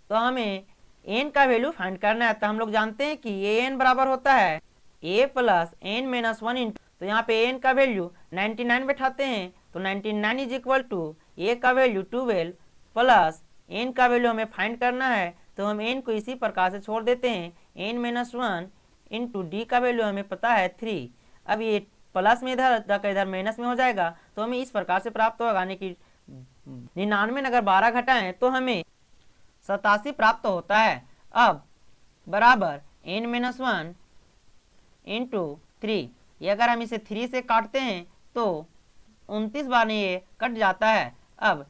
Speaker 1: तो हमें n का वैल्यू फाइंड करना है। तो हम लोग जानते हैं कि an बराबर होता है a plus n minus 1 into, तो यहाँ पे n का वैल्यू 99 बैठाते हैं, तो 99 इज इक्वल टू a का वैल्यू 12 प्लस n का वैल्यू हमें फाइंड करना है। तो हम n को इसी प्रकार से छोड़ देते हैं, n माइनस 1 इंटू डी का वैल्यू हमें पता है 3। अब ये प्लस में इधर माइनस में हो जाएगा, तो हमें इस प्रकार से प्राप्त होगा, यानी कि 99 में अगर 12 घटाएं तो हमें 87 प्राप्त होता है। अब बराबर n माइनस 1 इंटू 3, ये अगर हम इसे 3 से काटते हैं तो 29 बार में ये कट जाता है। अब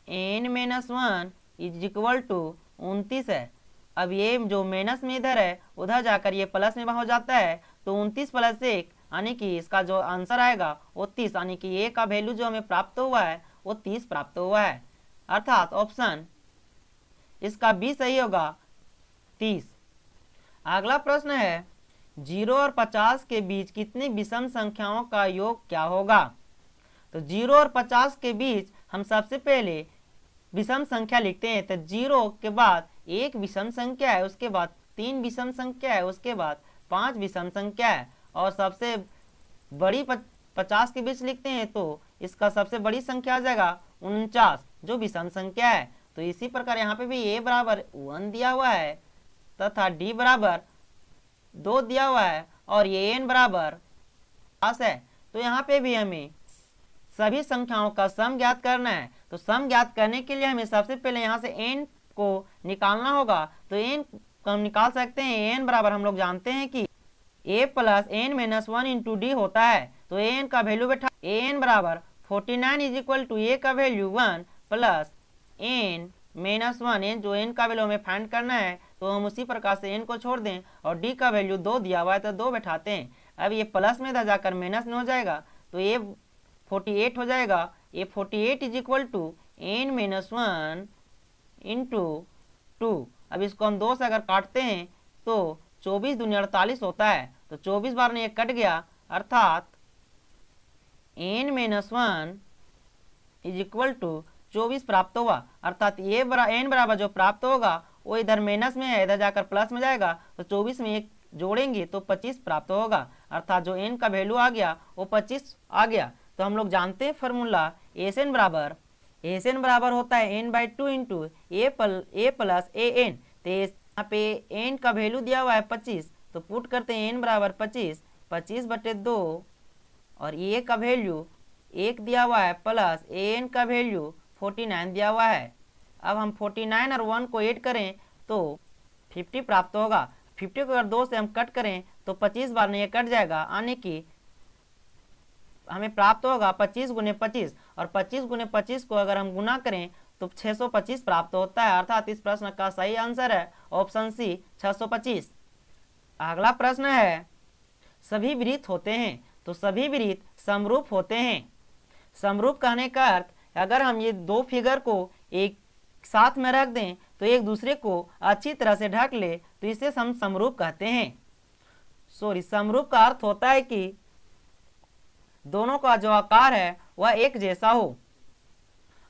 Speaker 1: n minus 1 is equal to 29 है। अब ये जो माइनस में इधर है उधर जाकर ये प्लस में हो जाता है, तो 29 प्लस 1 यानी कि इसका जो आंसर आएगा वो 30, यानी कि ए का वैल्यू जो हमें प्राप्त हुआ है वो 30 प्राप्त हुआ है, अर्थात ऑप्शन इसका बी सही होगा 30। अगला प्रश्न है 0 और 50 के बीच कितनी विषम संख्याओं का योग क्या होगा। तो 0 और 50 के बीच हम सबसे पहले विषम संख्या लिखते हैं। तो 0 के बाद 1 विषम संख्या है, उसके बाद 3 विषम संख्या है, उसके बाद 5 विषम संख्या है, और सबसे बड़ी 50 के बीच लिखते हैं तो इसका सबसे बड़ी संख्या आ जाएगा 49 जो विषम संख्या है। तो इसी प्रकार यहाँ पे भी a बराबर 1 दिया हुआ है तथा d बराबर 2 दिया हुआ है और an बराबर 50 है। तो यहाँ पे भी हमें सभी संख्याओं का सम ज्ञात करना है। तो सम ज्ञात करने के लिए हमें सबसे पहले यहाँ से n को निकालना होगा। तो n को हम निकाल सकते हैं, an बराबर हम लोग जानते हैं कि a plus n minus 1 into D होता है। तो an का वैल्यू बैठा an बराबर 49 इज इक्वल टू a का value 1 plus n minus 1, n जो n का वैल्यू हमें फाइंड करना है, तो हम उसी प्रकार से n को छोड़ दें और d का वैल्यू 2 दिया हुआ है तो 2 बैठाते हैं। अब ये प्लस में इधर जाकर माइनस में हो जाएगा, तो ये 48 हो जाएगा। ये 48 is equal to n minus 1 into 2। अब इसको हम 2 से अगर काटते हैं तो 24 दूनी 48 होता है, तो 24 बार में ये कट गया, अर्थात n minus 1 is equal to 24 प्राप्त होगा। अर्थात ये n बराबर जो प्राप्त होगा वो इधर माइनस में है, इधर जाकर प्लस में जाएगा, तो 24 में एक जोड़ेंगे तो 25 प्राप्त होगा, अर्थात जो n का वैल्यू आ गया वो 25 आ गया। तो हम लोग जानते हैं फॉर्मूला एसएन बराबर होता है n/2 into A plus A N. तो यहाँ पे n का वैल्यू दिया हुआ है 25, तो पुट करते हैं n बराबर 25/2 और ए का वैल्यू 1 दिया हुआ है प्लस an का वैल्यू 49 दिया हुआ है। अब हम 49 और 1 को ऐड करें तो 50 प्राप्त होगा। 50 को अगर 2 से हम कट करें तो 25 बार में ये कट जाएगा, यानी कि हमें प्राप्त होगा 25 गुने 25, और 25 गुने 25 को अगर हम गुना करें तो 625 प्राप्त होता है। अर्थात इस प्रश्न का सही आंसर है ऑप्शन सी 625। अगला प्रश्न है सभी वृत्त होते हैं तो सभी वृत्त समरूप होते हैं। समरूप कहने का अर्थ अगर हम ये दो फिगर को एक साथ में रख दें तो एक दूसरे को अच्छी तरह से ढक ले तो इसे हम समरूप कहते हैं। समरूप का अर्थ होता है कि दोनों का जो आकार है वह एक जैसा हो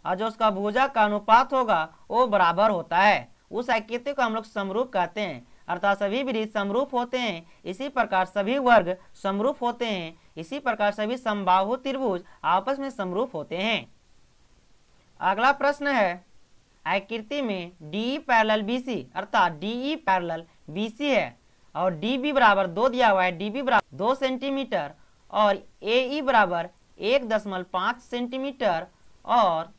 Speaker 1: और जो उसका भुजा का अनुपात होगा वो बराबर होता है, उस आकृति को हम लोग समरूप कहते हैं। अर्थात सभी वृत्त समरूप होते हैं, इसी प्रकार सभी वर्ग समरूप होते हैं, इसी प्रकार सभी समबाहु त्रिभुज आपस में समरूप होते हैं। अगला प्रश्न है आकृति में DE पैरेलल BC अर्थात DE पैरेलल BC है और DB बराबर 2 दिया हुआ है, DB बराबर 2 सेंटीमीटर और AE बराबर 1.5 सेंटीमीटर और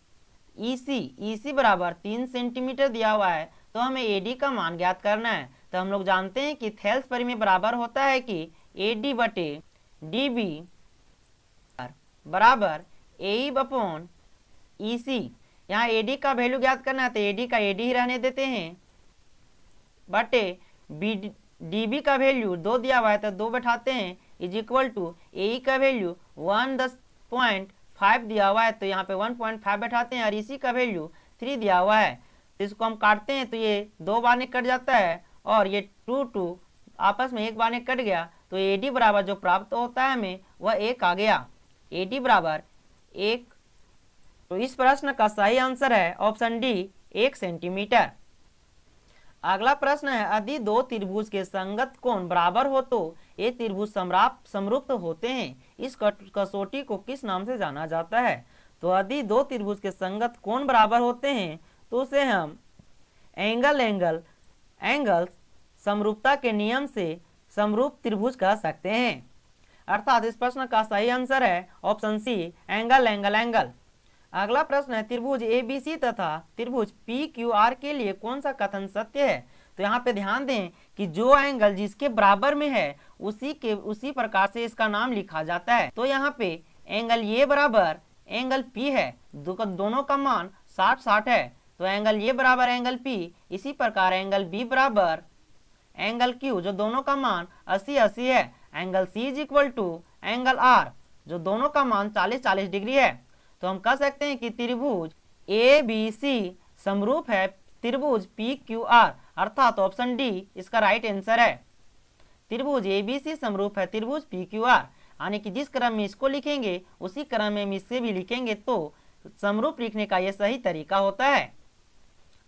Speaker 1: EC बराबर 3 सेंटीमीटर दिया हुआ है। तो हमें AD का मान ज्ञात करना है। तो हम लोग जानते हैं कि थेल्स परिमेय बराबर होता है कि AD बटे DB बराबर AE अपॉन EC। यहाँ AD का वैल्यू ज्ञात करना है तो AD का AD ही रहने देते हैं बटे DB का वैल्यू 2 दिया हुआ है तो 2 बैठाते हैं इज इक्वल टू AE का वैल्यू 1.5 दिया हुआ है तो यहाँ पे 1.5 बैठाते हैं और EC का वैल्यू 3 दिया हुआ है। तो इसको हम काटते हैं तो ये 2 बार कट जाता है और ये 2 आपस में 1 बार कट गया तो AD बराबर जो प्राप्त होता है हमें वह 1 आ गया, AD बराबर 1। तो इस प्रश्न का सही आंसर है ऑप्शन डी 1 सेंटीमीटर। अगला प्रश्न है यदि दो त्रिभुज के संगत कोण बराबर हो तो ये त्रिभुज समरूप होते हैं, इस कसौटी को किस नाम से जाना जाता है। तो यदि दो त्रिभुज के संगत कोण बराबर होते हैं तो उसे हम एंगल्स समरूपता के नियम से समरूप त्रिभुज कह सकते हैं। अर्थात इस प्रश्न का सही आंसर है ऑप्शन सी एंगल। अगला प्रश्न है त्रिभुज ABC तथा त्रिभुज PQR के लिए कौन सा कथन सत्य है। तो यहाँ पे ध्यान दें कि जो एंगल जिसके बराबर में है उसी प्रकार से इसका नाम लिखा जाता है। तो यहाँ पे एंगल A बराबर एंगल P है, दोनों का मान 60 है तो एंगल A बराबर एंगल P। इसी प्रकार एंगल B बराबर एंगल Q जो दोनों का मान 80 है। Angle C is equal to angle R जो दोनों का मान 40 डिग्री है। तो हम कह सकते हैं कि त्रिभुज ABC समरूप है त्रिभुज PQR, अर्थात ऑप्शन डी इसका राइट आंसर है। त्रिभुज ABC समरूप है त्रिभुज PQR, यानी कि जिस क्रम में इसको लिखेंगे उसी क्रम में इससे भी लिखेंगे तो समरूप लिखने का यह सही तरीका होता है।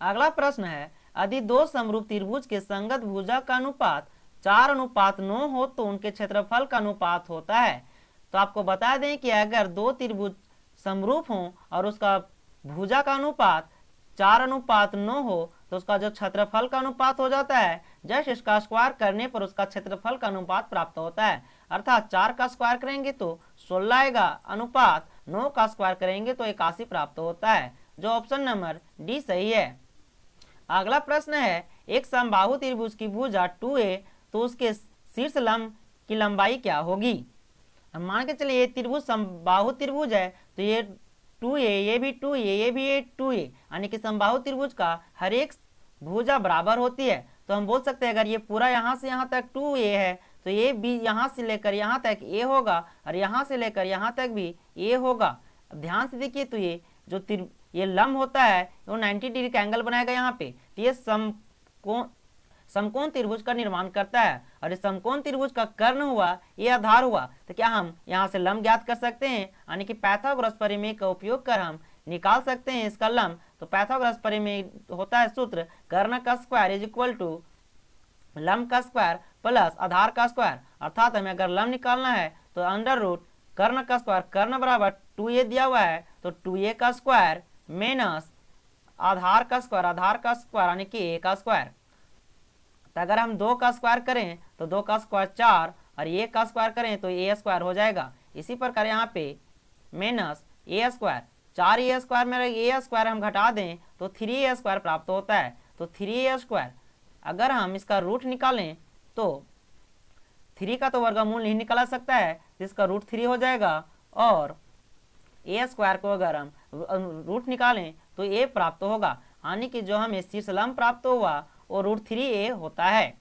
Speaker 1: अगला प्रश्न है यदि दो समरूप त्रिभुज के संगत भुजा का अनुपात 4:9 हो तो उनके क्षेत्रफल का अनुपात होता है। तो आपको बता दें कि अगर दो त्रिभुज समरूप हों और उसका भुजा का अनुपात 4:9 हो तो उसका जो क्षेत्रफल का अनुपात हो जाता है जस्ट इसका स्क्वायर करने पर उसका क्षेत्रफल का अनुपात प्राप्त होता है। अर्थात 4 का स्क्वायर करेंगे तो 16 आएगा, अनुपात 9 का स्क्वायर करेंगे तो 81 प्राप्त होता है, जो ऑप्शन नंबर डी सही है। अगला प्रश्न है एक समबाहु त्रिभुज की भुजा 2a तो उसके शीर्ष लंब की लंबाई क्या होगी। हम मान के चलिए ये त्रिभुज समबाहु त्रिभुज है तो ये 2a ये भी 2a ये भी 2a, यानी कि समबाहु त्रिभुज का हर एक भुजा बराबर होती है। तो हम बोल सकते हैं अगर ये पूरा यहाँ से यहाँ तक 2a है तो ये भी यहाँ से लेकर यहाँ तक a होगा और यहाँ से लेकर यहाँ तक भी a होगा। अब ध्यान से देखिए तो ये जो ये लंब होता है वो 90 डिग्री का एंगल बनाएगा यहाँ पे, तो ये समकोण त्रिभुज का निर्माण करता है और इस समकोण त्रिभुज का कर्ण हुआ ये आधार हुआ। तो क्या हम यहाँ से लंब ज्ञात कर सकते हैं, यानी कि पाइथागोरस प्रमेय का उपयोग कर हम निकाल सकते हैं इसका लंब। तो पाइथागोरस प्रमेय होता है सूत्र कर्ण का स्क्वायर इज इक्वल टू लंब का स्क्वायर प्लस आधार का स्क्वायर। अर्थात हमें अगर लंब निकालना है तो अंडर रूट कर्ण का स्क्वायर, कर्ण बराबर 2a दिया हुआ है तो 2a का स्क्वायर माइनस आधार का स्क्वायर यानी कि a का स्क्वायर। तो अगर हम 2 का स्क्वायर करें तो 2 का स्क्वायर 4 और a का स्क्वायर करें तो a स्क्वायर हो जाएगा। इसी प्रकार यहाँ पे minus a square, 4a square में a स्क्वायर हम घटा दें तो 3a स्क्वायर प्राप्त होता है। तो 3a स्क्वायर अगर हम इसका रूट निकालें तो 3 का तो वर्गमूल नहीं निकाला सकता है, जिसका रूट 3 हो जाएगा और ए स्क्वायर को अगर हम रूट निकालें तो ए प्राप्त होगा, यानी कि जो हमें शीर्षलंब प्राप्त हुआ वो √3a होता है।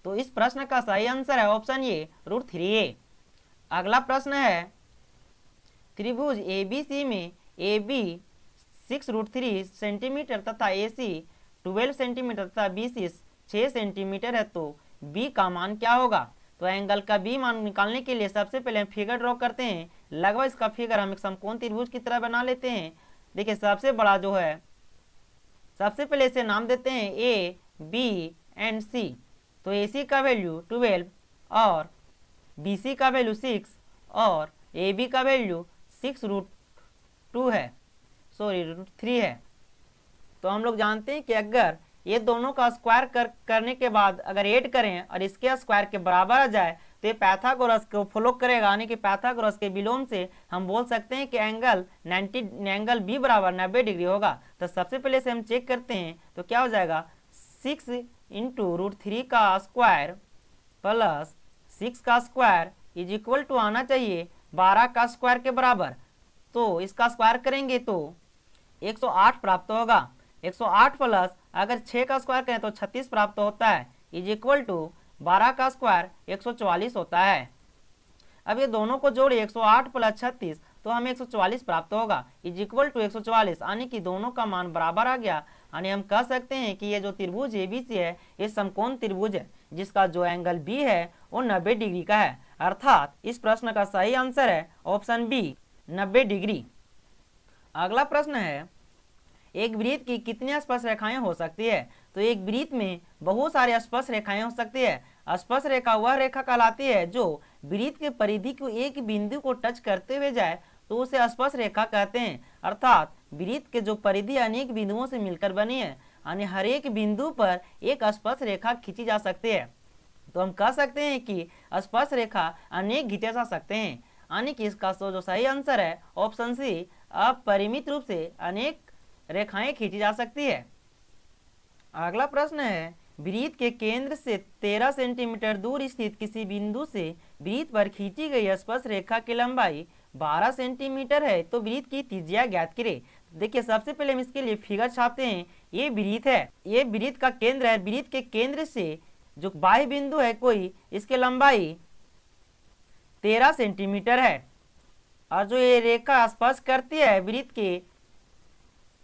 Speaker 1: तो इस प्रश्न का सही आंसर है ऑप्शन ए √3a। अगला प्रश्न है त्रिभुज ABC में AB 6√3 सेंटीमीटर तथा AC 12 सेंटीमीटर तथा BC 6 सेंटीमीटर है, तो B का मान क्या होगा। तो एंगल का B मान निकालने के लिए सबसे पहले हम फिगर ड्रॉ करते हैं। लगभग इसका फिगर हम एक समकोण त्रिभुज की तरह बना लेते हैं। देखिए सबसे बड़ा जो है, सबसे पहले इसे नाम देते हैं A, B एंड C। तो AC का वैल्यू 12 और BC का वैल्यू 6 और AB का वैल्यू 6√2 है, सॉरी √3 है। तो हम लोग जानते हैं कि अगर ये दोनों का स्क्वायर करने के बाद अगर ऐड करें और इसके स्क्वायर के बराबर आ जाए तो ये पाइथागोरस को फॉलो करेगा, यानी कि पाइथागोरस के विलोम से हम बोल सकते हैं कि एंगल B बराबर 90 डिग्री होगा। तो सबसे पहले से हम चेक करते हैं, तो क्या हो जाएगा 6 × √3 का स्क्वायर प्लस 6 का स्क्वायर इज इक्वल टू आना चाहिए 12 का स्क्वायर के बराबर। तो इसका स्क्वायर करेंगे तो 108 प्राप्त होगा। 108 प्लस अगर 6 का स्क्वायर करें तो 36 प्राप्त होता है, इज इक्वल टू 12 का स्क्वायर 144 होता है। अब ये दोनों को जोड़े 108 प्लस 36 तो हमें 144 प्राप्त होगा, इज इक्वल टू 144, यानी कि दोनों का मान बराबर आ गया। यानी हम कह सकते हैं कि ये जो त्रिभुज ABC है ये समकोण त्रिभुज है, जिसका जो एंगल B है वो 90 डिग्री का है। अर्थात इस प्रश्न का सही आंसर है ऑप्शन B 90 डिग्री। अगला प्रश्न है एक वृत्त की कितनी स्पर्श रेखाएं हो सकती है। तो एक वृत्त में बहुत सारी स्पर्श रेखाएं हो सकती है। स्पर्श रेखा वह रेखा कहलाती है जो वृत्त के परिधि को एक बिंदु को टच करते हुए जाए तो उसे स्पर्श रेखा कहते हैं। अर्थात वृत्त के जो परिधि अनेक बिंदुओं से मिलकर बनी है, यानी हर एक बिंदु पर एक स्पर्श रेखा खींची जा सकती है। तो हम कह सकते हैं कि स्पर्श रेखा अनेक खींचे जा सकते हैं, यानी कि इसका जो सही आंसर है ऑप्शन सी अपरिमित रूप से अनेक रेखाएं खींची जा सकती है। अगला प्रश्न है वृत्त के केंद्र से 13 सेंटीमीटर दूर स्थित किसी बिंदु से वृत्त पर खींची गई स्पर्श रेखा की लंबाई 12 सेंटीमीटर है, तो वृत्त की त्रिज्या ज्ञात करें। देखिए सबसे पहले हम इसके लिए फिगर छापते हैं। ये वृत्त है, ये वृत्त का केंद्र है। वृत्त के केंद्र से जो बाह्य बिंदु है कोई, इसकी लंबाई 13 सेंटीमीटर है और जो ये रेखा स्पर्श करती है वृत्त के,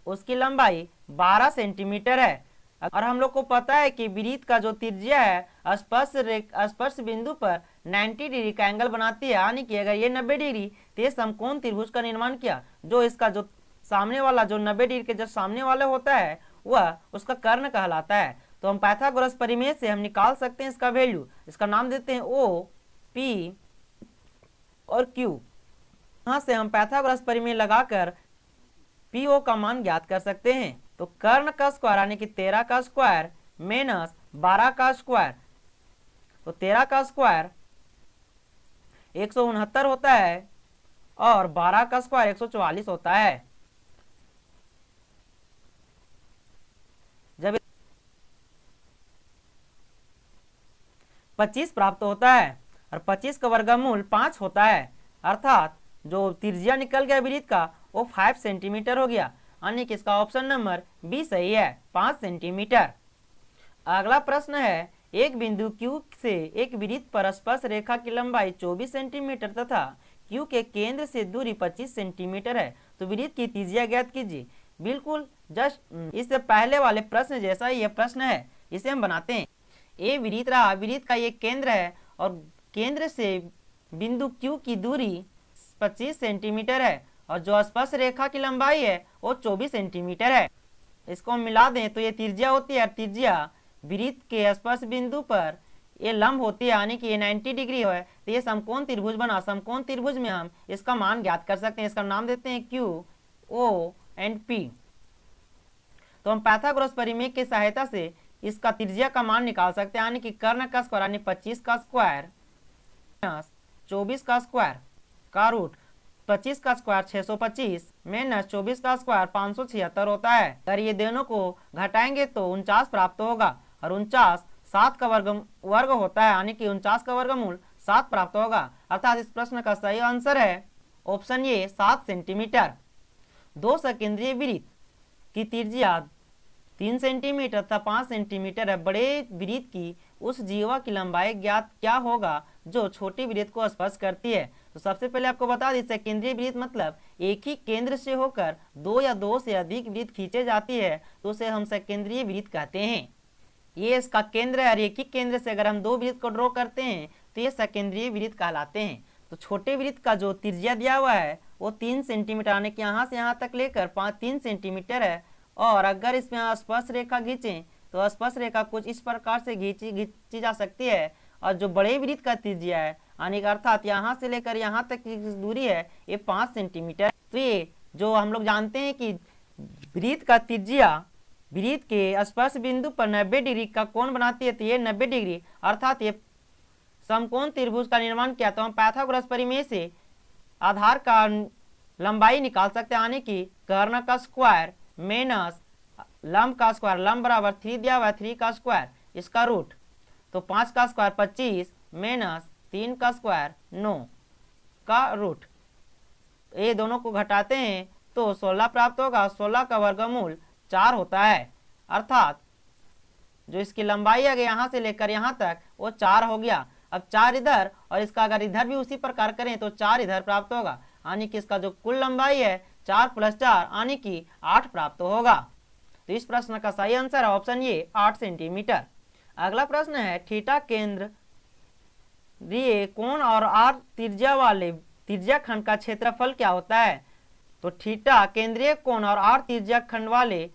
Speaker 1: उसकी लंबाई 12 सेंटीमीटर है। और हम लोग को पता है कि वृत्त का जो त्रिज्या है स्पर्श बिंदु पर 90 डिग्री का एंगल बनाती है, यानी कि अगर ये 90 डिग्री तो ये समकोण त्रिभुज का निर्माण किया। जो इसका जो सामने वाला जो 90 डिग्री के जो सामने वाला होता है वह उसका कर्ण कहलाता है। तो हम पाइथागोरस परिमेय से हम निकाल सकते हैं इसका वैल्यू। इसका नाम देते हैं O, P और Q। यहाँ से हम पाइथागोरस परिमेय लगाकर PO का मान ज्ञात कर सकते हैं। तो कर्ण का स्क्वायर यानी कि 13 का स्क्वायर माइनस 12 का स्क्वायर, तो 13 का स्क्वायर 169 होता है और 12 का स्क्वायर 144 होता है। जब 25 प्राप्त होता है और 25 का वर्गमूल 5 होता है, अर्थात जो त्रिज्या निकल गया वृत्त का वो 5 सेंटीमीटर हो गया, यानी कि इसका ऑप्शन नंबर बी सही है 5 सेंटीमीटर। अगला प्रश्न है एक बिंदु Q से एक वृत्त पर स्पर्श रेखा की लंबाई 24 सेंटीमीटर तथा Q के केंद्र से दूरी 25 सेंटीमीटर है, तो वृत्त की त्रिज्या ज्ञात कीजिए। बिल्कुल जस्ट इससे पहले वाले प्रश्न जैसा ही यह प्रश्न है, इसे हम बनाते हैं। ये वृत्त रहा, वृत्त का ये केंद्र है और केंद्र से बिंदु Q की दूरी 25 सेंटीमीटर है और जो स्पर्श रेखा की लंबाई है वो 24 सेंटीमीटर है। इसको हम मिला दें तो ये त्रिज्या होती है। त्रिज्या वृत्त के स्पर्श बिंदु पर ये लंब होती है, यानी कि ये 90 डिग्री है, तो ये समकोण त्रिभुज बना। समकोण त्रिभुज में हम इसका मान ज्ञात कर सकते हैं। इसका नाम देते हैं Q, O एंड P। तो हम पाइथागोरस परिमेय की सहायता से इसका त्रिज्या का मान निकाल सकते हैं, यानी कि कर्ण का स्क्वायर यानी 25 का स्क्वायर 24 का स्क्वायर का रूट 25 का स्क्वायर 625 माइनस 24 का स्क्वायर 576 होता है। अगर ये दोनों को घटाएंगे तो 49 प्राप्त होगा और 49 7 का वर्ग होता है, यानी कि 49 का वर्गमूल 7 प्राप्त होगा। अर्थात इस प्रश्न का सही आंसर है ऑप्शन ए 7 सेंटीमीटर। दो सकेंद्रीय वृत्त की त्रिज्या 3 सेंटीमीटर तथा 5 सेंटीमीटर है। बड़े वृत्त की उस जीवा की लंबाई ज्ञात क्या होगा जो छोटी वृत्त को स्पर्श करती है। तो सबसे पहले आपको बता दें, सकेंद्रीय वृत्त मतलब एक ही केंद्र से होकर दो या दो से अधिक वृत्त खींचे जाती है तो उसे हम सकेंद्रीय वृत्त कहते हैं। ये इसका केंद्र है और एक ही केंद्र से अगर हम दो वृत्त को ड्रॉ करते हैं तो ये सकेंद्रीय वृत्त कहलाते हैं। तो छोटे वृत्त का जो त्रिज्या दिया हुआ है वो 3 सेंटीमीटर यानी कि यहाँ से यहाँ तक लेकर 3 सेंटीमीटर है। और अगर इसमें स्पर्श रेखा खींचें तो स्पर्श रेखा कुछ इस प्रकार से खींची जा सकती है। और जो बड़े वृत्त का त्रिज्या है यानी कि अर्थात यहाँ से लेकर यहाँ तक की दूरी है ये 5 सेंटीमीटर। तो ये जो हम लोग जानते हैं कि वृत्त का त्रिज्या वृत्त के स्पर्श बिंदु पर 90 डिग्री का कोण बनाती है। तो ये 90 डिग्री अर्थात ये समकोण त्रिभुज का निर्माण किया। तो हम पाइथागोरस परिमेय से आधार का लंबाई निकाल सकते हैं यानी कि कर्ण का स्क्वायर माइनस लंब का स्क्वायर, लंब बराबर 3 दिया हुआ है 3 का स्क्वायर इसका रूट। तो 5 का स्क्वायर 25 माइनस 3 का स्क्वायर 9 का रूट। ये दोनों को घटाते हैं तो 16 प्राप्त होगा। 16 का वर्गमूल 4 होता है अर्थात जो इसकी लंबाई है यहाँ से लेकर यहाँ तक वो 4 हो गया। अब 4 इधर और इसका अगर इधर भी उसी प्रकार करें तो 4 इधर प्राप्त होगा यानी कि इसका जो कुल लंबाई है 4 + 4 यानी कि 8 प्राप्त होगा। तो इस प्रश्न का सही आंसर है ऑप्शन ए 8 सेंटीमीटर। अगला प्रश्न है थीटा केंद्र दिए कोण और आर त्रिज्या वाले त्रिज्या खंड का क्षेत्रफल क्या होता है। तो थीटा केंद्रीय कोण और आर त्रिज्या खंड वाले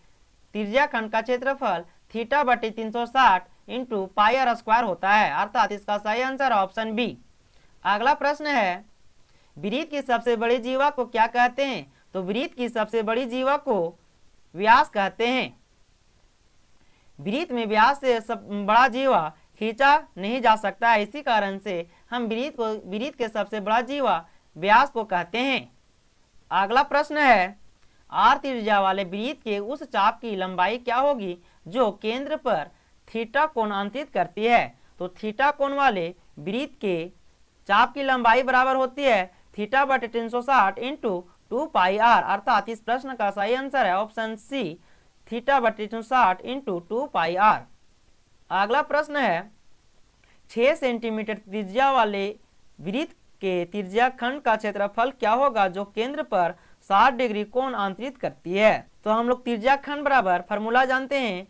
Speaker 1: त्रिज्या खंड का क्षेत्रफल थीटा बटे 360 इंटू पाई आर स्क्वायर होता है अर्थात इसका सही आंसर ऑप्शन बी। अगला प्रश्न है वृत्त की सबसे बड़ी जीवा को क्या कहते हैं। तो वृत्त की सबसे बड़ी जीवा को व्यास कहते हैं। वृत्त में व्यास से बड़ा जीवा खींचा नहीं जा सकता है, इसी कारण से हम वृत्त के सबसे बड़ा जीवा व्यास को कहते हैं। अगला प्रश्न है आर त्रिज्या वाले वृत्त के उस चाप की लंबाई क्या होगी जो केंद्र पर थीटा कोण अंतरित करती है। तो थीटा कोण वाले वृत्त के चाप की लंबाई बराबर होती है थीटा बटे 360 इंटू 2 पाई आर अर्थात इस प्रश्न का सही आंसर है ऑप्शन सी थीटा बटे 360 इंटू 2 पाई आर। अगला प्रश्न है 6 सेंटीमीटर त्रिज्या वाले वृत्त के त्रिज्या खंड का क्षेत्रफल क्या होगा जो केंद्र पर 60 डिग्री कोण अंतरित करती है। तो हम लोग त्रिज्या खंड बराबर फॉर्मूला जानते हैं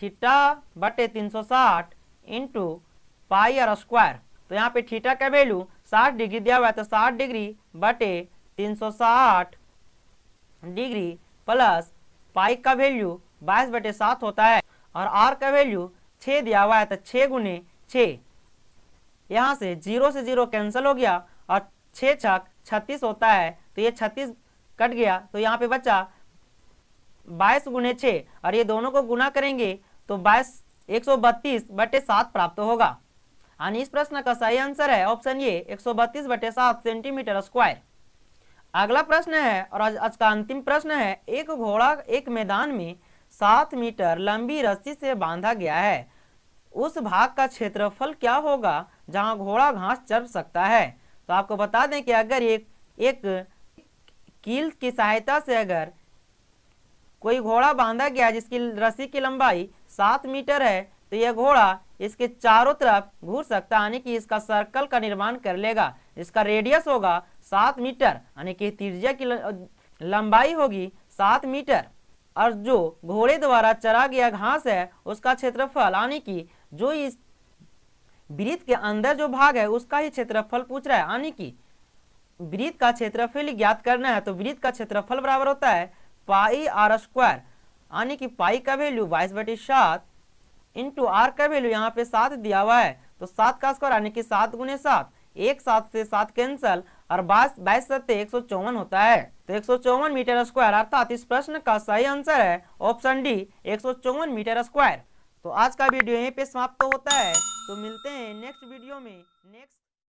Speaker 1: थीटा बटे 360 इंटू पाई आर स्क्वायर। तो यहाँ पे थीटा का वैल्यू 60 डिग्री दिया हुआ है तो 60 डिग्री बटे 360 डिग्री प्लस पाई का वैल्यू 22/7 होता है और आर का वैल्यू 6 दिया हुआ है तो 6 गुने 6 यहाँ से 0 से 0 कैंसिल हो गया और 6 छक 36 होता है तो ये 36 कट गया तो यहाँ पे बचा 22 गुने 6 और ये दोनों को गुना करेंगे तो 132/7 प्राप्त होगा यानी इस प्रश्न का सही आंसर है ऑप्शन ए 132/7 सेंटीमीटर स्क्वायर। अगला प्रश्न है और आज का अंतिम प्रश्न है एक घोड़ा एक मैदान में 7 मीटर लंबी रस्सी से बांधा गया है, उस भाग का क्षेत्रफल क्या होगा जहां घोड़ा घास चर सकता है। तो आपको बता दें कि अगर एक कील की सहायता से अगर कोई घोड़ा बांधा गया जिसकी रस्सी की लंबाई 7 मीटर है तो यह घोड़ा इसके चारों तरफ घूर सकता है यानी कि इसका सर्कल का निर्माण कर लेगा। इसका रेडियस होगा 7 मीटर यानी कि त्रिज्या की लंबाई होगी 7 मीटर और जो घोड़े द्वारा चरा गया घास है उसका क्षेत्रफल यानी कि जो इस वृत्त के अंदर जो भाग है उसका ही क्षेत्रफल पूछ रहा है यानी कि वृत्त का क्षेत्रफल ज्ञात करना है। तो वृत्त का क्षेत्रफल बराबर होता है पाई आर स्क्वायर यानी कि पाई का वैल्यू 22/7 इंटू आर का वैल्यू यहाँ पे 7 दिया हुआ है तो 7 का स्क्वायर यानी कि 7 गुने 7 एक 7 से 7 कैंसल और 22 सत्ते 154 होता है तो 154 मीटर स्क्वायर अर्थात इस प्रश्न का सही आंसर है ऑप्शन डी 154 मीटर स्क्वायर। तो आज का वीडियो यहीं पे समाप्त होता है तो मिलते हैं नेक्स्ट वीडियो में नेक्स्ट